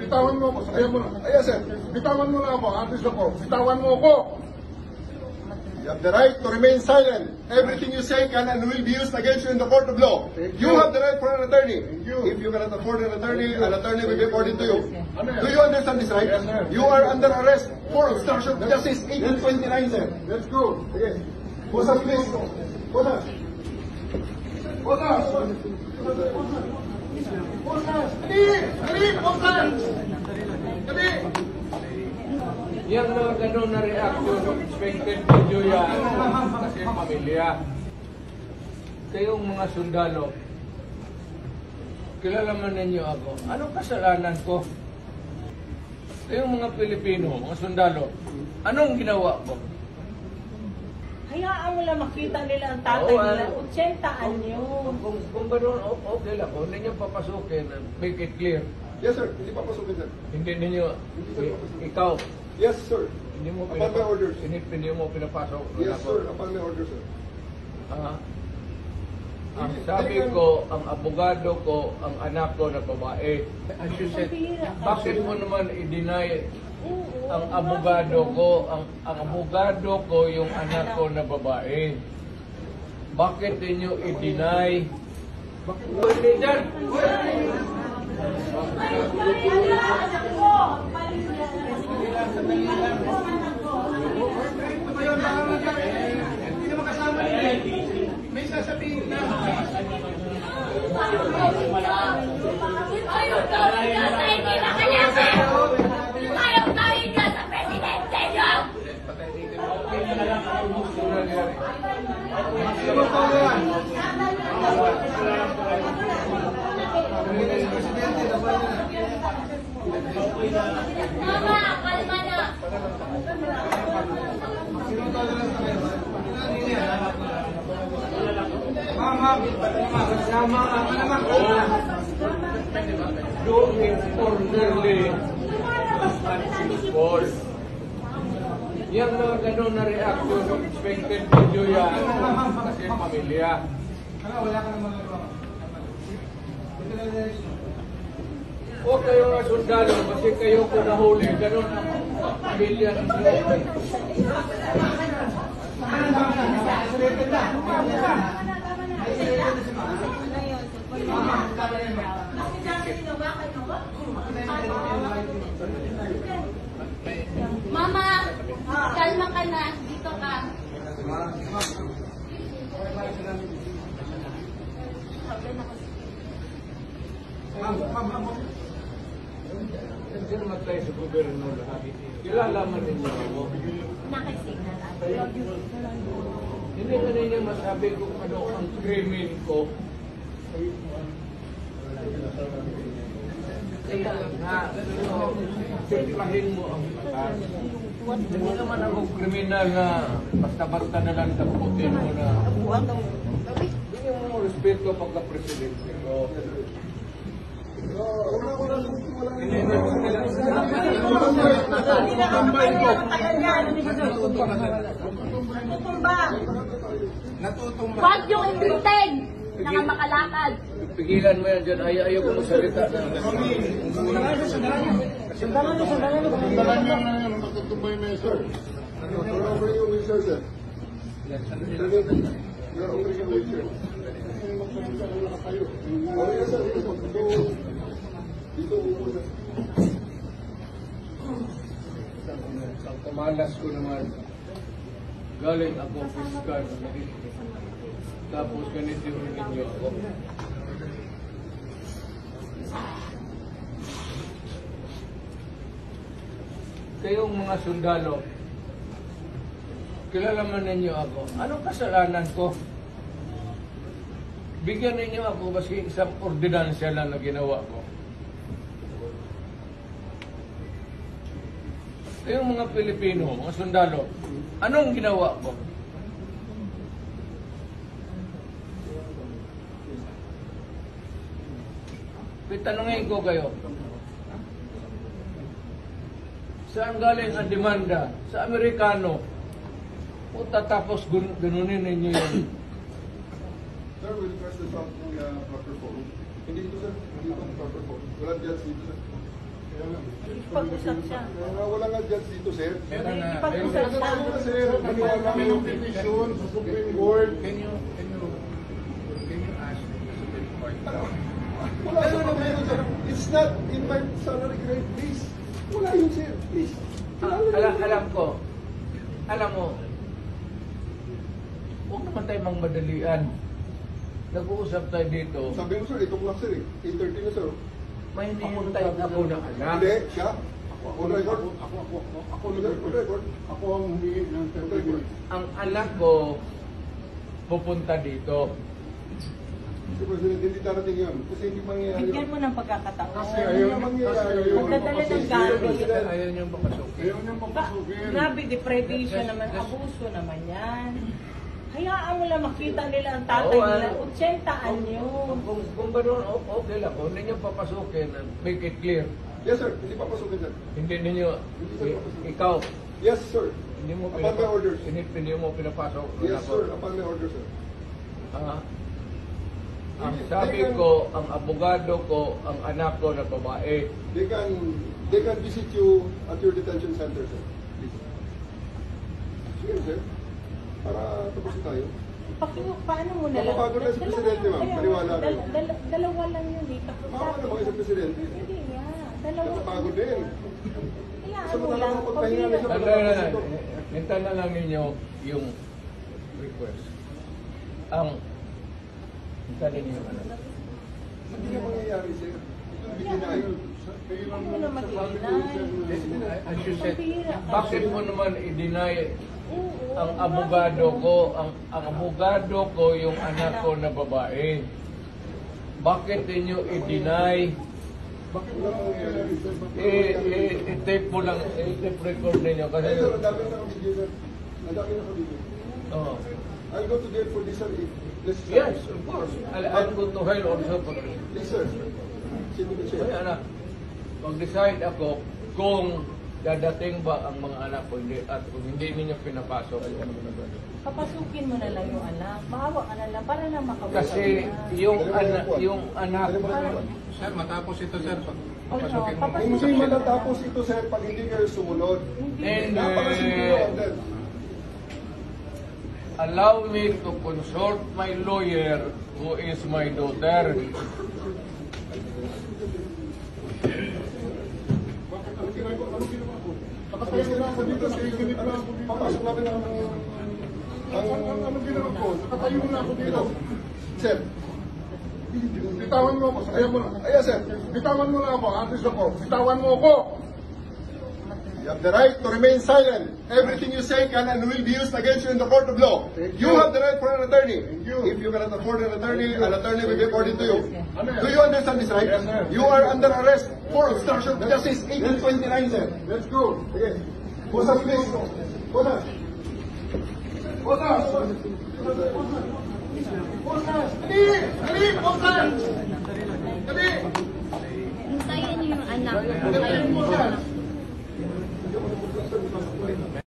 bitawan mo ako. Ayaw mo na. Ayan, sir. Bitawan mo na ako. Artist ako. Bitawan mo ako. You have the right to remain silent. Everything you say can and will be used against you in the court of law. You have the right for an attorney. If you cannot afford an attorney will be according to you. Do you understand this right? Yes, sir. You are under arrest for obstruction of justice 1829, sir. Let's go. Okay. Bosas, please. Bosas. Bosas. Bosas. Dali! Dali! Bosas! Dali! Yang mga ganun na reaction, expected video yan kasi pamilya. Kayong mga sundalo, kilala man ninyo ako. Anong kasalanan ko? Kayong mga Pilipino, mga sundalo, anong ginawa ko? Hayaan mo lang makita nila ang tatay nila. 80 anyo. Kung ganun, okay lang. Kung hindi nyo papasukin, make it clear. Yes, sir. Hindi papasukin, sir. Hindi ninyo, ikaw, Yes, sir. hindi mo Upon my orders. hindi mo pinapasok. Yes, sir. Upon my orders, sir. Ang sabi ko, ang abogado ko, ang anak ko na babae. As you said, bakit mo naman i-deny ang abogado ko, ang abogado ko yung anak ko na babae? Bakit ninyo i-deny? Bakit mo i-deny? May sasabihin na. Ayaw gawin niya sa hindi na kanya, sir! Ayaw gawin niya sa presidente niyo! Mama, kalma na! Do it orderly. Yang mga ganun na reaction, expected video yan kasi pamilya. O kayo nga sundalo, kasi kayo ko nahuli, ganun ang pamilya ninyo. Mama, kalma ka na. Dito ka. Nandiyan naman tayo sa gobyerno lahat. Kilala man ninyo ako. Nakisignal. Hindi na ninyo masabi kung ano ang krimen ko. Kaya nga, simplahin mo ang batas. Hindi naman ako kriminal na basta-basta na lang taputin mo na. Bigyan mo respeto pagka-presidente ko. Huwag yung ipitin na nga makalakad. Pigilan mo yan dyan. Ayaw ko magsalita na. Sandalan niyo na yan. Matutumbay na yun, sir. You're over your wheelchair, sir. You're over your wheelchair. Oh, yes, sir. Dito upo, sir. Ang kamalas ko naman. Galing ako fiscal. Tapos ganito rin ninyo ako. Kayong mga sundalo, kilala man ninyo ako. Anong kasalanan ko? Bigyan ninyo ako kasi isang ordinansya lang na ginawa ko. Kayong mga Pilipino, mga sundalo, anong ginawa ko? Tanungin ko kayo. Saan galing ang demanda? Sa Amerikano. O tatapos ganunin ninyo yun. Sir, we'll press this out ng proper form. Hindi ito, sir. Hindi ito ang proper form. Walang judge dito, sir. Kaya nga. makipag-usap siya. Wala nga judge dito, sir. Meron na. Makipag-usap Kasi siya. ano na, sir, maniwala kami ng petition sa Supreme Court. Can you ask the Supreme Court? Wala sa pagkain, sir. It's not in my salary grade, please. Wala yun, sir. Please. Alam mo, huwag naman tayo mang madalian. Nag-uusap tayo dito, Sabi mo, sir, itong lang, sir, 8:30 na, sir. may hinihintay ako ng anak. Hindi, siya. Ako on record. Ako on record. Ako ang humingi ng 30 minutes. Ang anak ko pupunta dito. Si President, hindi darating yun. Kasi hindi mangyayari Bigyan yun. mo ng pagkakataon. Kasi ayaw na mangyayari yun. Magdadala ng gamit. Ayaw niyong papasukin. Ayaw niyang papasukin. Grabe, deprivation naman, abuso naman yan. Hayaan mo lang makita nila ang tatay nila. 80 anyo. Kung gano'n, okay lang. Kung hindi niyo papasukin, make it clear. Yes, sir. Hindi papasukin, sir. Hindi ninyo, ikaw, Yes, sir. hindi mo Upon my orders. hindi mo pinapasok. Yes, sir. Upon my orders, sir. Ang sabi ko, ang abogado ko, ang anak ko na babae, They can visit you at your detention center, sir. Please. Sige, sir. Para tapusin tayo. Paano mo na lang? Mapapagod na si Presidente, ma'am. Paniwala kayo. Dalawa lang yun eh. Baka naman isang presidente. Hindi nga. Dalawa. Napapagod din. Hayaan Sa mo mga lang. nakapagpahinga na siya. hintayin na lang ninyo yung request. Hintayin ninyo yung anak. Hindi na mangyayari, sir. Ito ang bigyan Huwag mo na mag-deny. As you said, bakit mo naman i-deny Oo. ang abogado ko, ang abogado ko yung anak ko na babae? Bakit ninyo i-deny? Bakit wala mangyayari, sir? I-tape mo lang, i-tape record ninyo kasi... Ay, sir, ang dami na nakabigyan, sir. Ang dami na nakabigyan. Oh. I'll go to jail for this, sir, if necessary. Yes, of course. I'll go to hell also for this. Yes, sir. Sino ba siya? Kaya anak, mag-decide ako kung dadating ba ang mga anak ko hindi, at kung hindi ninyo pinapasok. Papasukin mo na lang yung anak. Mahawa ka na lang para na makawala. Kasi yung anak, Sir, matapos ito, sir. Papasukin mo. Hindi matatapos ito, sir, pag hindi kayo sumunod. and Napakasimple lang din. allow me to consult my lawyer who is my daughter. Papasok namin ang ano ginawa ko? Nakatayo na ako dito. Sir, bitawan mo ako. Ayaw mo na. Ayaw, sir. Bitawan mo na ako. Artist ako. Bitawan mo ako. You have the right to remain silent. Everything you say can and will be used against you in the court of law. You have the right for an attorney. If you cannot afford an attorney will be according to you. Do you understand this right? Yes, sir. You are under arrest for obstruction of justice 1829, sir. Let's go. Okay. Bosas, please. Bosas. Bosas. Bosas. Dali! Dali! Bosas! Dali! Hintayin niyo yung anak.